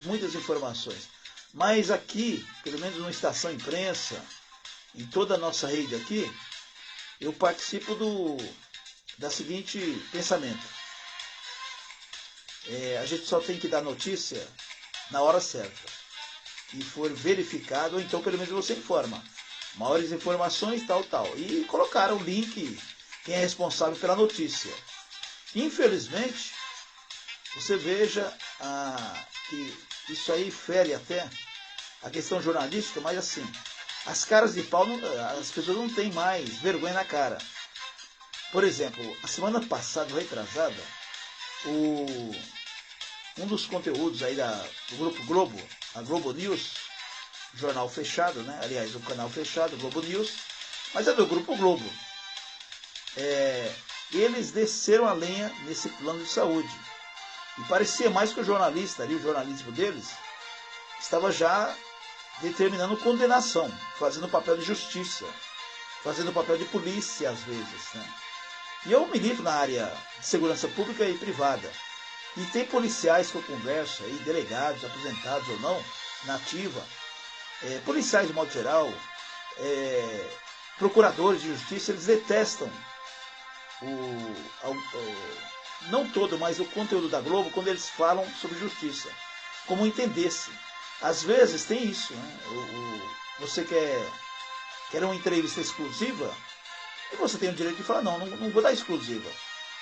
muitas informações. Mas aqui, pelo menos no Estação Imprensa, em toda a nossa rede aqui, eu participo da seguinte pensamento. A gente só tem que dar notícia na hora certa. E for verificado, ou então pelo menos você informa. Maiores informações, tal. E colocaram o link, quem é responsável pela notícia. Infelizmente, você veja que isso aí fere até a questão jornalística, mas assim, as caras de pau, as pessoas não têm mais vergonha na cara. Por exemplo, a semana passada, retrasada, um dos conteúdos aí do Grupo Globo, a Globo News, jornal fechado, né? Aliás, o canal fechado, Globo News, mas é do Grupo Globo. Eles desceram a lenha nesse plano de saúde. E parecia mais que o jornalista ali, o jornalismo deles, estava já determinando condenação, fazendo papel de justiça, fazendo papel de polícia às vezes, né? E eu milito na área de segurança pública e privada. E tem policiais que eu converso aí, delegados, aposentados ou não, na ativa, policiais de modo geral, procuradores de justiça, eles detestam não todo, mas o conteúdo da Globo quando eles falam sobre justiça, como entendesse. Às vezes tem isso, né? Você quer uma entrevista exclusiva e você tem o direito de falar, não vou dar exclusiva.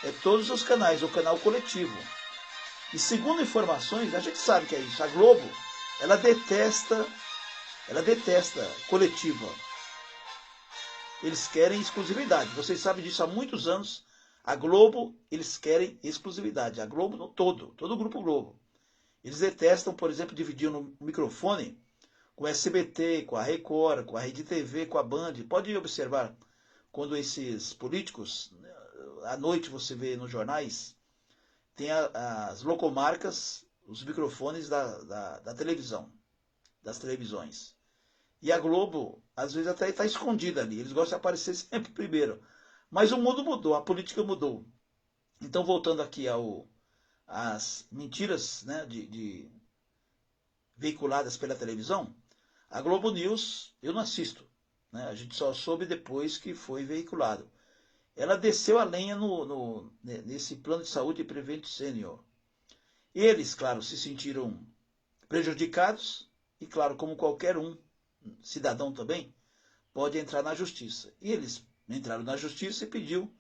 É todos os canais, o canal coletivo. E segundo informações, a gente sabe que é isso. A Globo, ela detesta coletiva. Eles querem exclusividade. Vocês sabem disso há muitos anos. A Globo, eles querem exclusividade. A Globo no todo o Grupo Globo. Eles detestam, por exemplo, dividir no microfone com o SBT, com a Record, com a Rede TV, com a Band. Pode observar quando esses políticos, à noite você vê nos jornais, tem as logomarcas, os microfones da televisão, das televisões. E a Globo, às vezes, até está escondida ali. Eles gostam de aparecer sempre primeiro. Mas o mundo mudou, a política mudou. Então, voltando aqui às mentiras, né, veiculadas pela televisão, a Globo News eu não assisto. Né? A gente só soube depois que foi veiculado. Ela desceu a lenha nesse plano de saúde Prevent Senior. Eles, claro, se sentiram prejudicados e, claro, como qualquer cidadão também, pode entrar na justiça. E eles entraram na justiça e pediu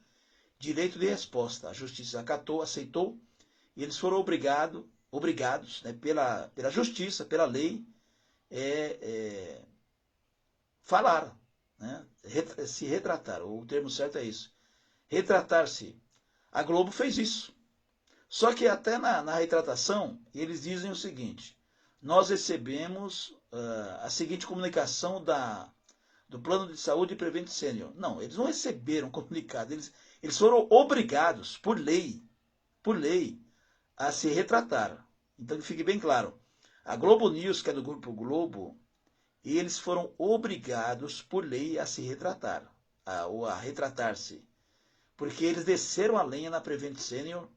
direito de resposta. A justiça acatou, aceitou, e eles foram obrigados, né, pela justiça, pela lei, falar, né, se retratar. O termo certo é isso. Retratar-se. A Globo fez isso. Só que até na retratação, eles dizem o seguinte: nós recebemos a seguinte comunicação do Plano de Saúde Prevent Senior. Não, eles não receberam comunicado, eles foram obrigados, por lei, a se retratar. Então que fique bem claro, a Globo News, que é do Grupo Globo, eles foram obrigados por lei a se retratar, ou a retratar-se, porque eles desceram a lenha na Prevent Senior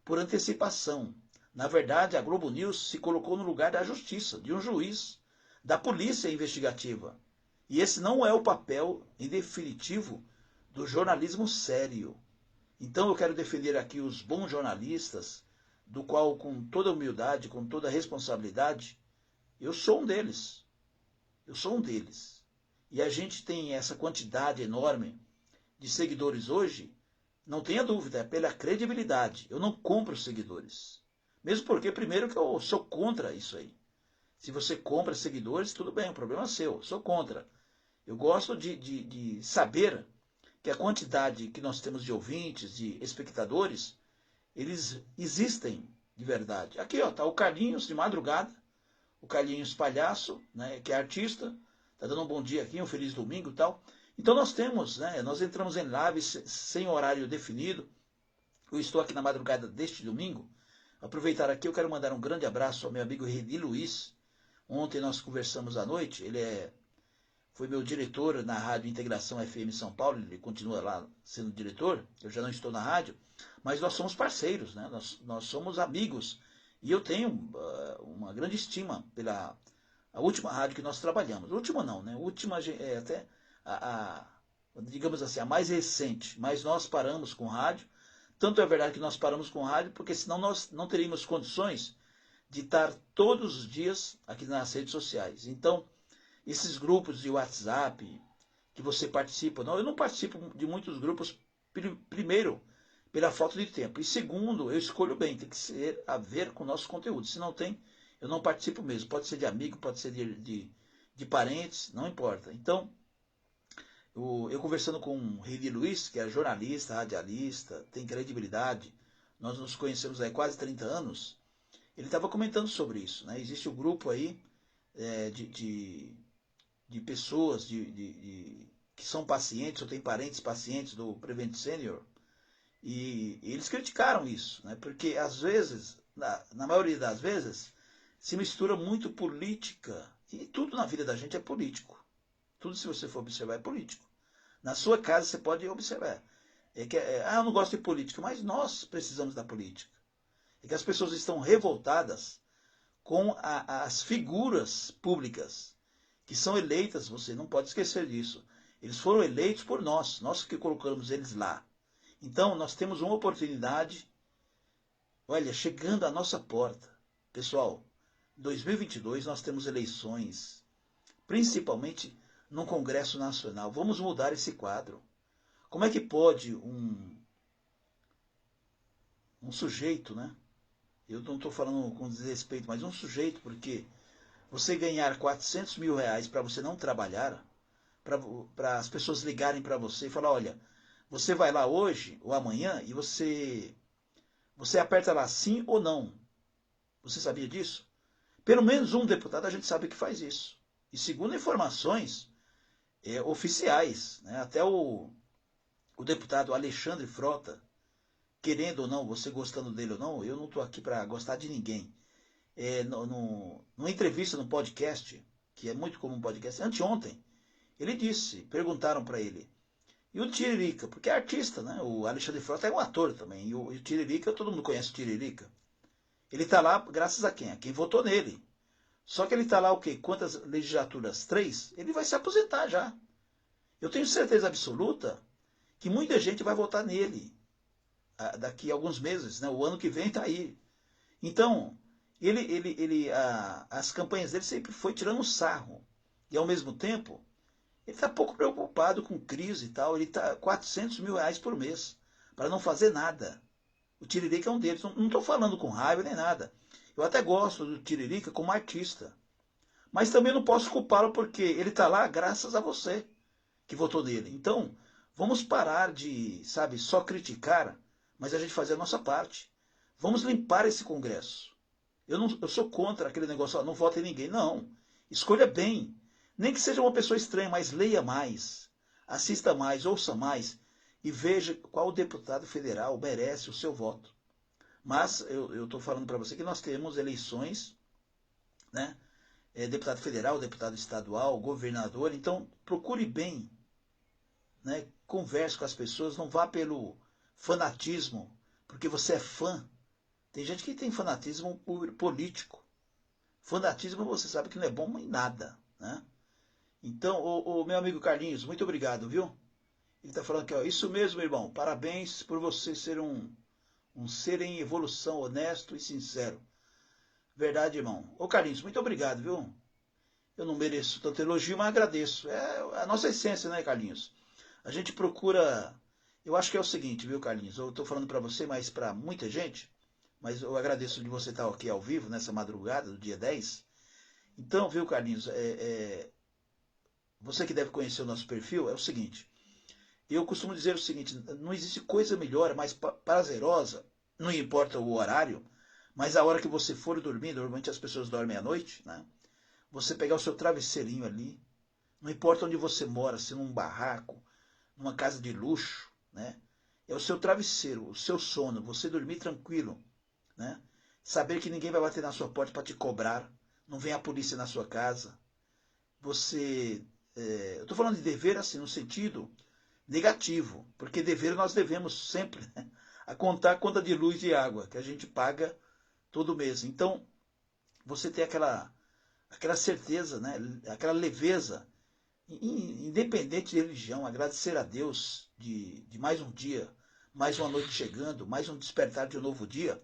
por antecipação. Na verdade, a Globo News se colocou no lugar da justiça, de um juiz, da polícia investigativa. E esse não é o papel, em definitivo, do jornalismo sério. Então eu quero defender aqui os bons jornalistas, do qual, com toda humildade, com toda responsabilidade, eu sou um deles. Eu sou um deles. E a gente tem essa quantidade enorme de seguidores hoje, não tenha dúvida, é pela credibilidade. Eu não compro seguidores. Mesmo porque, primeiro, que eu sou contra isso aí. Se você compra seguidores, tudo bem, o problema é seu, eu sou contra. Eu gosto de saber que a quantidade que nós temos de ouvintes, de espectadores, eles existem de verdade. Aqui, ó, tá o Carlinhos de madrugada, o Carlinhos Palhaço, né, que é artista, tá dando um bom dia aqui, um feliz domingo e tal. Então nós temos, né, nós entramos em live sem horário definido. Eu estou aqui na madrugada deste domingo. Aproveitar aqui, eu quero mandar um grande abraço ao meu amigo Reni Luiz. Ontem nós conversamos à noite, ele foi meu diretor na Rádio Integração FM São Paulo, ele continua lá sendo diretor, eu já não estou na rádio, mas nós somos parceiros, né? Nós somos amigos, E eu tenho uma grande estima pela a última rádio que nós trabalhamos. A última não, né? A última é até digamos assim, a mais recente. Mas nós paramos com rádio. Tanto é verdade que nós paramos com rádio, porque senão nós não teríamos condições de estar todos os dias aqui nas redes sociais. Então, esses grupos de WhatsApp que você participa, não, eu não participo de muitos grupos, primeiro, pela falta de tempo. E segundo, eu escolho bem, tem que ser a ver com o nosso conteúdo. Se não tem, eu não participo mesmo. Pode ser de amigo, pode ser de parentes, não importa. Então, eu conversando com o Reni Luiz, que é jornalista, radialista, tem credibilidade, nós nos conhecemos há quase 30 anos, ele estava comentando sobre isso. Né? Existe um grupo aí de pessoas que são pacientes, ou têm parentes pacientes do Prevent Senior, e eles criticaram isso, né? Porque às vezes, na maioria das vezes, se mistura muito política, e tudo na vida da gente é político. Tudo, se você for observar, é político. Na sua casa você pode observar. Eu não gosto de política, mas nós precisamos da política. É que as pessoas estão revoltadas com as figuras públicas que são eleitas, você não pode esquecer disso. Eles foram eleitos por nós que colocamos eles lá. Então, nós temos uma oportunidade, olha, chegando à nossa porta. Pessoal, em 2022 nós temos eleições, principalmente no Congresso Nacional. Vamos mudar esse quadro. Como é que pode um sujeito, né? Eu não estou falando com desrespeito, mas um sujeito, porque você ganhar 400 mil reais para você não trabalhar, para as pessoas ligarem para você e falar, olha, você vai lá hoje ou amanhã e você aperta lá sim ou não. Você sabia disso? Pelo menos um deputado a gente sabe que faz isso. E segundo informações oficiais, né, até o deputado Alexandre Frota, querendo ou não, você gostando dele ou não, eu não estou aqui para gostar de ninguém. Numa entrevista no podcast, que é muito comum podcast, anteontem, ele disse, perguntaram para ele, e o Tiririca, porque é artista, né? O Alexandre Frota é um ator também, e o Tiririca, todo mundo conhece o Tiririca. Ele está lá graças a quem? A quem votou nele. Só que ele está lá o quê? Quantas legislaturas? 3? Ele vai se aposentar já. Eu tenho certeza absoluta que muita gente vai votar nele daqui a alguns meses, né? O ano que vem está aí. Então, as campanhas dele sempre foi tirando um sarro. E ao mesmo tempo, ele está pouco preocupado com crise e tal. Ele está 400 mil reais por mês para não fazer nada. O Tiririca é um deles. Não estou falando com raiva nem nada. Eu até gosto do Tiririca como artista. Mas também não posso culpá-lo porque ele está lá graças a você que votou nele. Então, vamos parar de, sabe, só criticar, mas a gente fazer a nossa parte. Vamos limpar esse Congresso. Eu sou contra aquele negócio, não vota em ninguém. Não. Escolha bem. Nem que seja uma pessoa estranha, mas leia mais. Assista mais, ouça mais. E veja qual deputado federal merece o seu voto. Mas eu estou falando para você que nós temos eleições, né? Deputado federal, deputado estadual, governador. Então, procure bem, né? Converse com as pessoas, não vá pelo fanatismo, porque você é fã. Tem gente que tem fanatismo político. Fanatismo você sabe que não é bom em nada, né? Então, o meu amigo Carlinhos, muito obrigado, viu? Ele está falando aqui, ó, isso mesmo, irmão, parabéns por você ser um ser em evolução, honesto e sincero. Verdade, irmão. Ô Carlinhos, muito obrigado, viu? Eu não mereço tanto elogio, mas agradeço. É a nossa essência, né, Carlinhos? A gente procura... Eu acho que é o seguinte, viu, Carlinhos? Eu estou falando para você, mas para muita gente, mas eu agradeço de você estar aqui ao vivo, nessa madrugada do dia 10. Então, viu, Carlinhos, você que deve conhecer o nosso perfil, é o seguinte... Eu costumo dizer o seguinte, não existe coisa melhor, mais prazerosa, não importa o horário, mas a hora que você for dormir, normalmente as pessoas dormem à noite, né? Você pegar o seu travesseirinho ali, não importa onde você mora, se num barraco, numa casa de luxo, né? É o seu travesseiro, o seu sono, você dormir tranquilo, né? Saber que ninguém vai bater na sua porta para te cobrar, não vem a polícia na sua casa. Você... eu estou falando de dever assim, no sentido... negativo, porque dever nós devemos sempre, né? A contar a conta de luz e água que a gente paga todo mês. Então, você tem aquela certeza, né? Aquela leveza, independente de religião, agradecer a Deus de mais um dia, mais uma noite chegando, mais um despertar de um novo dia,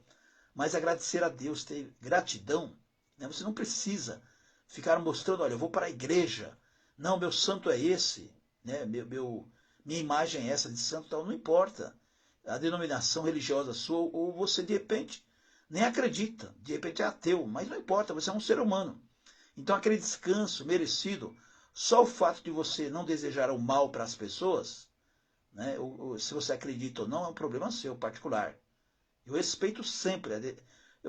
mas agradecer a Deus, ter gratidão. Né? Você não precisa ficar mostrando, olha, eu vou para a igreja, não, meu santo é esse, né? Minha imagem é essa de santo, tal, não importa a denominação religiosa sua, ou você de repente nem acredita, de repente é ateu, mas não importa, você é um ser humano. Então aquele descanso merecido, só o fato de você não desejar o mal para as pessoas, né, ou se você acredita ou não, é um problema seu, particular. Eu respeito sempre,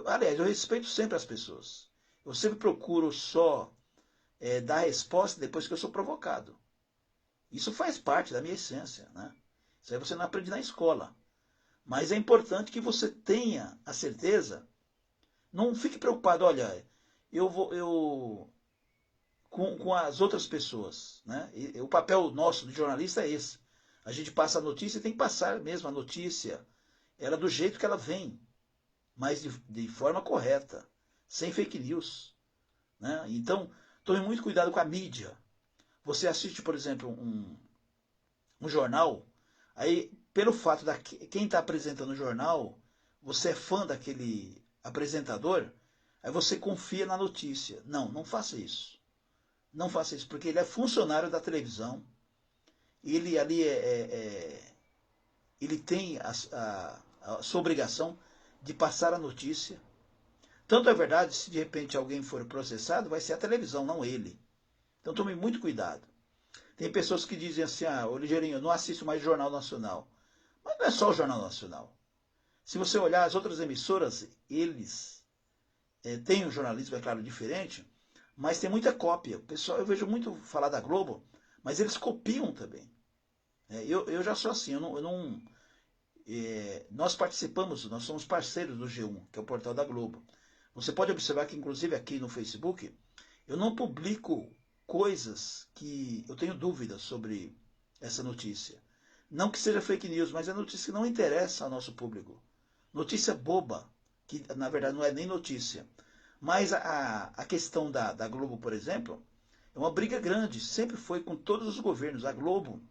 aliás, eu respeito sempre as pessoas. Eu sempre procuro só dar resposta depois que eu sou provocado. Isso faz parte da minha essência, né? Isso aí você não aprende na escola. Mas é importante que você tenha a certeza, não fique preocupado, olha, eu com as outras pessoas, né? O papel nosso de jornalista é esse. A gente passa a notícia e tem que passar mesmo a notícia, ela do jeito que ela vem, mas de forma correta, sem fake news, né? Então, tome muito cuidado com a mídia. Você assiste, por exemplo, um jornal, aí pelo fato da quem está apresentando o jornal, você é fã daquele apresentador, aí você confia na notícia. Não, não faça isso. Não faça isso, porque ele é funcionário da televisão, ele ali ele tem a sua obrigação de passar a notícia. Tanto é verdade, se de repente alguém for processado, vai ser a televisão, não ele. Então tome muito cuidado. Tem pessoas que dizem assim, ô Ligeirinho, eu não assisto mais Jornal Nacional. Mas não é só o Jornal Nacional. Se você olhar as outras emissoras, eles têm um jornalismo, é claro, diferente, mas tem muita cópia. O pessoal, eu vejo muito falar da Globo, mas eles copiam também. Eu já sou assim, nós participamos, nós somos parceiros do G1, que é o portal da Globo. Você pode observar que, inclusive aqui no Facebook, eu não publico coisas que eu tenho dúvidas sobre essa notícia. Não que seja fake news, mas é notícia que não interessa ao nosso público. Notícia boba, que na verdade não é nem notícia. Mas a questão da Globo, por exemplo, é uma briga grande, sempre foi com todos os governos. A Globo,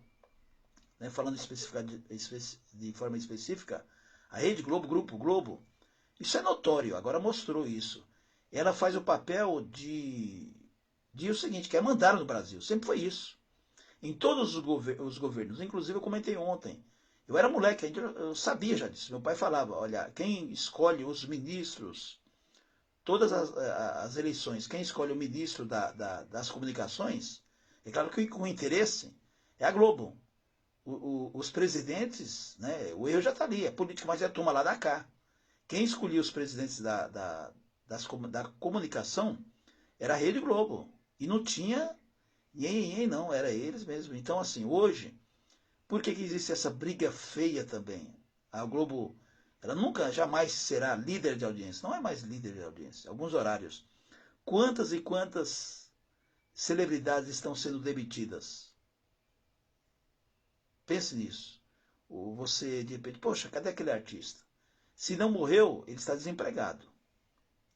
né, falando de forma específica, a Rede Globo, Grupo Globo, isso é notório, agora mostrou isso. Ela faz o papel de o seguinte, que é mandar no Brasil, sempre foi isso. Em todos os governos, inclusive eu comentei ontem, eu era moleque, eu sabia já disso, meu pai falava, olha, quem escolhe os ministros, todas as eleições, quem escolhe o ministro das comunicações, é claro que com interesse, é a Globo. Os presidentes, né, o erro já está ali, é política, mas é a turma lá da cá. Quem escolhia os presidentes da comunicação era a Rede Globo. E não tinha ninguém, não, era eles mesmo. Então, assim, hoje, por que existe essa briga feia também? A Globo, ela nunca, jamais será líder de audiência. Não é mais líder de audiência. Alguns horários. Quantas e quantas celebridades estão sendo demitidas? Pense nisso. Ou você, de repente, poxa, cadê aquele artista? Se não morreu, ele está desempregado.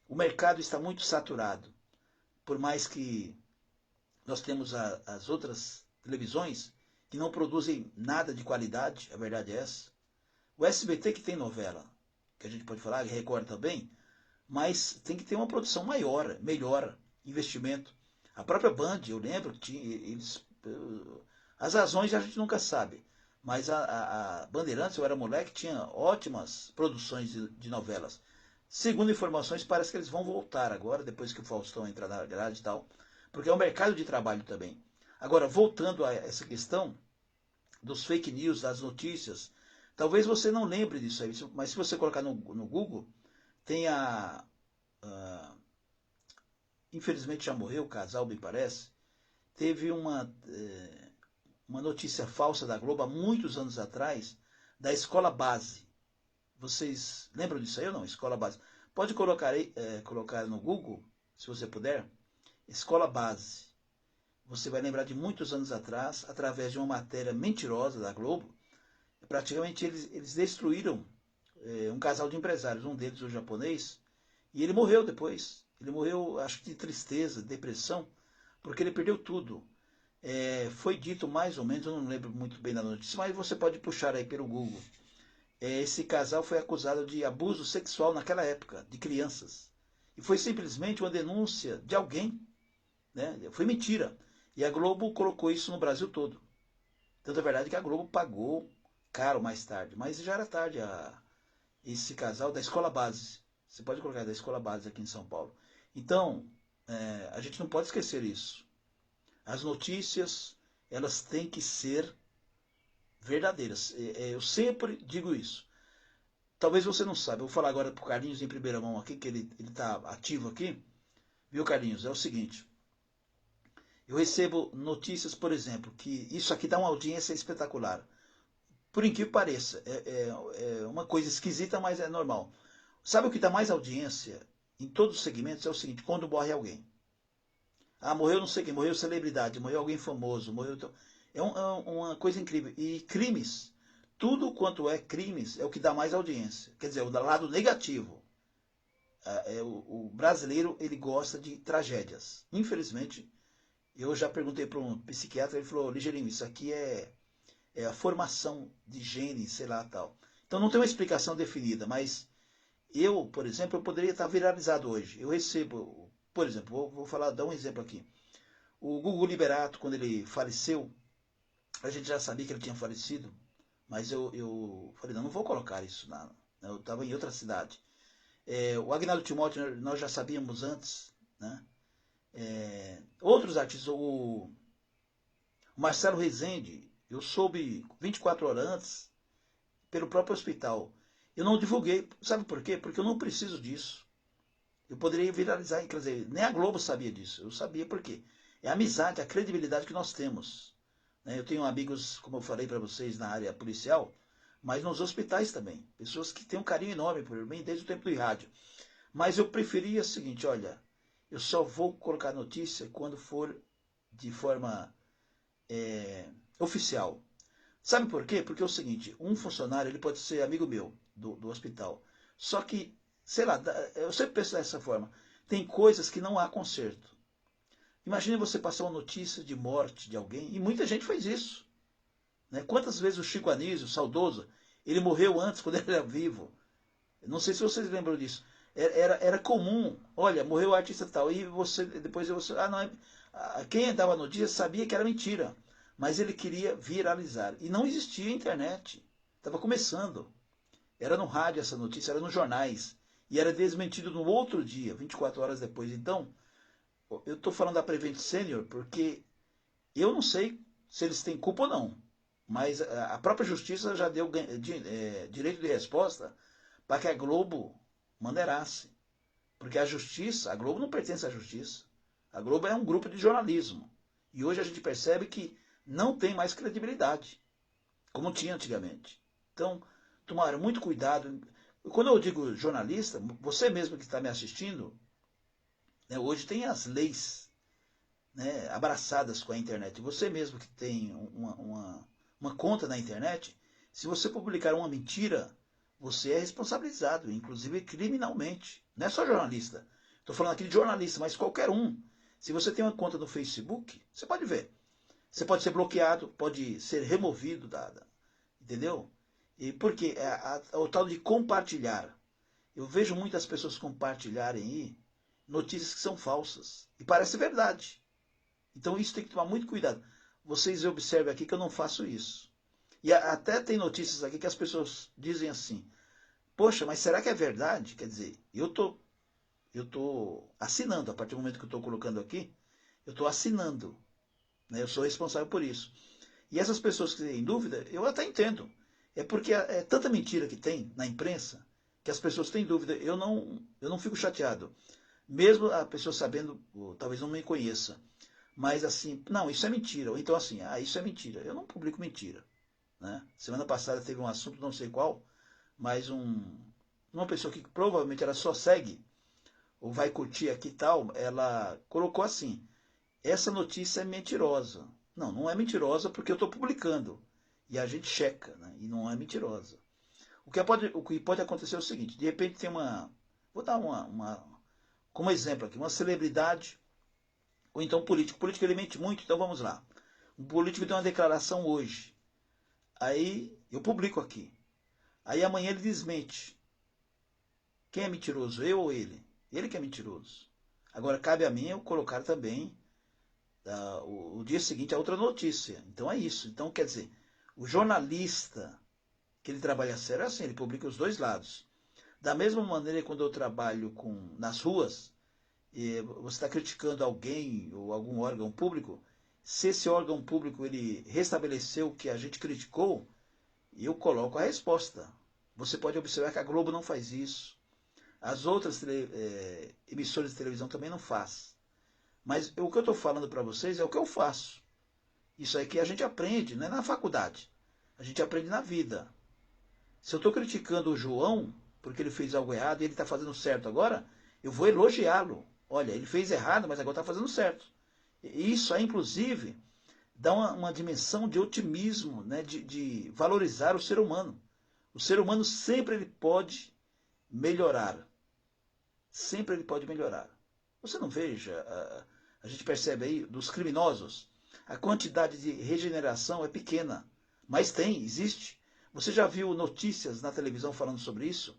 O mercado está muito saturado. Por mais que nós temos as outras televisões que não produzem nada de qualidade, a verdade é essa. O SBT que tem novela, que a gente pode falar, Record também, mas tem que ter uma produção maior, melhor, investimento. A própria Band, eu lembro que tinha, as razões a gente nunca sabe, mas a Bandeirantes, eu era moleque, tinha ótimas produções de novelas. Segundo informações, parece que eles vão voltar agora, depois que o Faustão entrar na grade e tal, porque é um mercado de trabalho também. Agora, voltando a essa questão dos fake news, das notícias, talvez você não lembre disso aí, mas se você colocar no Google, tem infelizmente já morreu o casal, me parece, teve uma notícia falsa da Globo há muitos anos atrás, da escola base. Vocês lembram disso aí ou não? Escola base. Pode colocar no Google, se você puder, escola base. Você vai lembrar de muitos anos atrás, através de uma matéria mentirosa da Globo, praticamente eles destruíram um casal de empresários. Um deles, o japonês, E ele morreu depois. Ele morreu, acho que de tristeza, depressão, porque ele perdeu tudo. Foi dito mais ou menos, eu não lembro muito bem da notícia, mas você pode puxar aí pelo Google. Esse casal foi acusado de abuso sexual naquela época, de crianças. E foi simplesmente uma denúncia de alguém, né? Foi mentira. E a Globo colocou isso no Brasil todo. Tanto é verdade que a Globo pagou caro mais tarde, mas já era tarde esse casal da escola base. Você pode colocar da escola base aqui em São Paulo. Então, a gente não pode esquecer isso. As notícias, elas têm que ser verdadeiras. Eu sempre digo isso. Talvez você não saiba. Eu vou falar agora para o Carlinhos em primeira mão aqui, que ele está ativo aqui. Viu, Carlinhos? É o seguinte. Eu recebo notícias, por exemplo, que isso aqui dá uma audiência espetacular. Por incrível que pareça, é uma coisa esquisita, mas é normal. Sabe o que dá mais audiência em todos os segmentos? É o seguinte, quando morre alguém. Ah, morreu não sei quem, morreu celebridade, morreu alguém famoso, morreu... uma coisa incrível. E crimes, tudo quanto é crimes, é o que dá mais audiência. Quer dizer, o lado negativo. O brasileiro, ele gosta de tragédias. Infelizmente, eu já perguntei para um psiquiatra, ele falou, Ligeirinho, isso aqui é a formação de genes, sei lá, tal. Então não tem uma explicação definida, mas eu, por exemplo, eu poderia estar viralizado hoje. Eu recebo, por exemplo, vou dar um exemplo aqui. O Gugu Liberato, quando ele faleceu, a gente já sabia que ele tinha falecido, mas eu falei, não vou colocar isso. Eu estava em outra cidade. O Agnaldo Timóteo, nós já sabíamos antes, né? Outros artistas, o Marcelo Rezende, eu soube 24 horas antes, pelo próprio hospital. Eu não divulguei. Sabe por quê? Porque eu não preciso disso. Eu poderia viralizar, quer dizer, nem a Globo sabia disso. Eu sabia por quê. É a amizade, a credibilidade que nós temos. Eu tenho amigos, como eu falei para vocês, na área policial, mas nos hospitais também. Pessoas que têm um carinho enorme por mim desde o tempo do rádio. Mas eu preferia o seguinte, olha, eu só vou colocar notícia quando for de forma oficial. Sabe por quê? Porque é o seguinte, um funcionário ele pode ser amigo meu do hospital. Só que, sei lá, eu sempre penso dessa forma. Tem coisas que não há conserto. Imagine você passar uma notícia de morte de alguém, e muita gente faz isso. Né? Quantas vezes o Chico Anísio, o saudoso, ele morreu antes, quando ele era vivo. Não sei se vocês lembram disso. Era comum, olha, morreu o artista tal, e você, depois você, não, quem dava a notícia sabia que era mentira, mas ele queria viralizar. E não existia internet, estava começando. Era no rádio essa notícia, era nos jornais, e era desmentido no outro dia, 24 horas depois. Então, eu estou falando da Prevent Senior porque eu não sei se eles têm culpa ou não, mas a própria justiça já deu direito de resposta para que a Globo mandasse. Porque a Globo não pertence à justiça. A Globo é um grupo de jornalismo. E hoje a gente percebe que não tem mais credibilidade, como tinha antigamente. Então, tomaram muito cuidado. Quando eu digo jornalista, você mesmo que está me assistindo, né, hoje tem as leis, né, abraçadas com a internet. Você mesmo que tem uma conta na internet, se você publicar uma mentira, você é responsabilizado, inclusive criminalmente. Não é só jornalista. Estou falando aqui de jornalista, mas qualquer um. Se você tem uma conta no Facebook, você pode ver. Você pode ser bloqueado, pode ser removido, entendeu? E porque o tal de compartilhar. Eu vejo muitas pessoas compartilharem aí notícias que são falsas. E parece verdade. Então isso tem que tomar muito cuidado. Vocês observem aqui que eu não faço isso. E até tem notícias aqui que as pessoas dizem assim, poxa, mas será que é verdade? Quer dizer, eu tô assinando, a partir do momento que eu estou colocando aqui, eu estou assinando. Né? Eu sou responsável por isso. E essas pessoas que têm dúvida, eu até entendo. É porque é tanta mentira que tem na imprensa que as pessoas têm dúvida. Eu não fico chateado. Mesmo a pessoa sabendo, ou talvez não me conheça. Mas assim, não, isso é mentira. Ou então assim, isso é mentira. Eu não publico mentira. Né? Semana passada teve um assunto, não sei qual, mas uma pessoa que provavelmente ela só segue, ou vai curtir aqui e tal, ela colocou assim, essa notícia é mentirosa. Não, não é mentirosa porque eu estou publicando. E a gente checa, né? E não é mentirosa. O que pode acontecer é o seguinte, de repente tem uma... Vou dar como exemplo aqui, uma celebridade, ou então um político. O político ele mente muito, então vamos lá. Um político tem uma declaração hoje. Aí eu publico aqui. Aí amanhã ele desmente. Quem é mentiroso? Eu ou ele? Ele que é mentiroso. Agora cabe a mim eu colocar também o dia seguinte a outra notícia. Então é isso. Então quer dizer, o jornalista que ele trabalha sério é assim, ele publica os dois lados. Da mesma maneira quando eu trabalho nas ruas, e você está criticando alguém ou algum órgão público, se esse órgão público ele restabeleceu o que a gente criticou, eu coloco a resposta. Você pode observar que a Globo não faz isso. As outras emissoras de televisão também não faz. Mas o que eu estou falando para vocês é o que eu faço. Isso aí que a gente aprende, não é na faculdade. A gente aprende na vida. Se eu estou criticando o João, porque ele fez algo errado e ele está fazendo certo agora, eu vou elogiá-lo. Olha, ele fez errado, mas agora está fazendo certo. E isso aí, inclusive, dá uma dimensão de otimismo, né, de valorizar o ser humano. O ser humano sempre ele pode melhorar. Sempre ele pode melhorar. Você não veja, a gente percebe aí dos criminosos, a quantidade de regeneração é pequena, mas existe. Você já viu notícias na televisão falando sobre isso?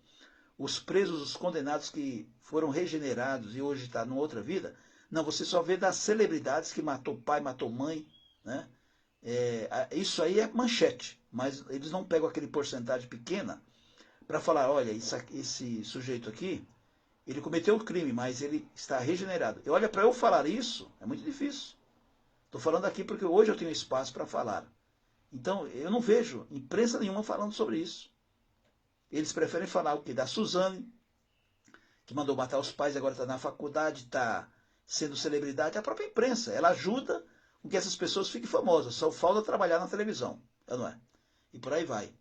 Os presos, os condenados que foram regenerados e hoje estão numa outra vida? Não, você só vê das celebridades que matou pai, matou mãe, né? Isso aí é manchete, mas eles não pegam aquele porcentagem pequena para falar, olha, esse sujeito aqui, ele cometeu o crime, mas ele está regenerado. E olha, para eu falar isso, é muito difícil. Estou falando aqui porque hoje eu tenho espaço para falar. Então, eu não vejo imprensa nenhuma falando sobre isso. Eles preferem falar o quê? Da Suzane, que mandou matar os pais, agora está na faculdade, está sendo celebridade. A própria imprensa, ela ajuda com que essas pessoas fiquem famosas. Só falta trabalhar na televisão, não é? E por aí vai.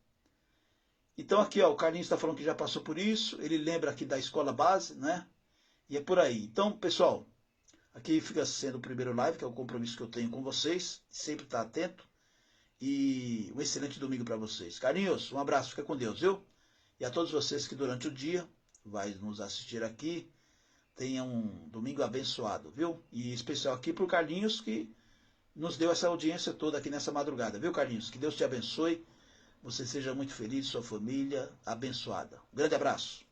Então aqui, ó, o Carlinhos está falando que já passou por isso. Ele lembra aqui da escola base, né? E é por aí. Então, pessoal, aqui fica sendo o primeiro live, que é o compromisso que eu tenho com vocês. Sempre estar atento. E um excelente domingo para vocês. Carlinhos, um abraço, fica com Deus, viu? E a todos vocês que durante o dia vai nos assistir aqui, tenham um domingo abençoado, viu? E especial aqui para o Carlinhos, que nos deu essa audiência toda aqui nessa madrugada, viu, Carlinhos? Que Deus te abençoe, você seja muito feliz, sua família abençoada. Um grande abraço.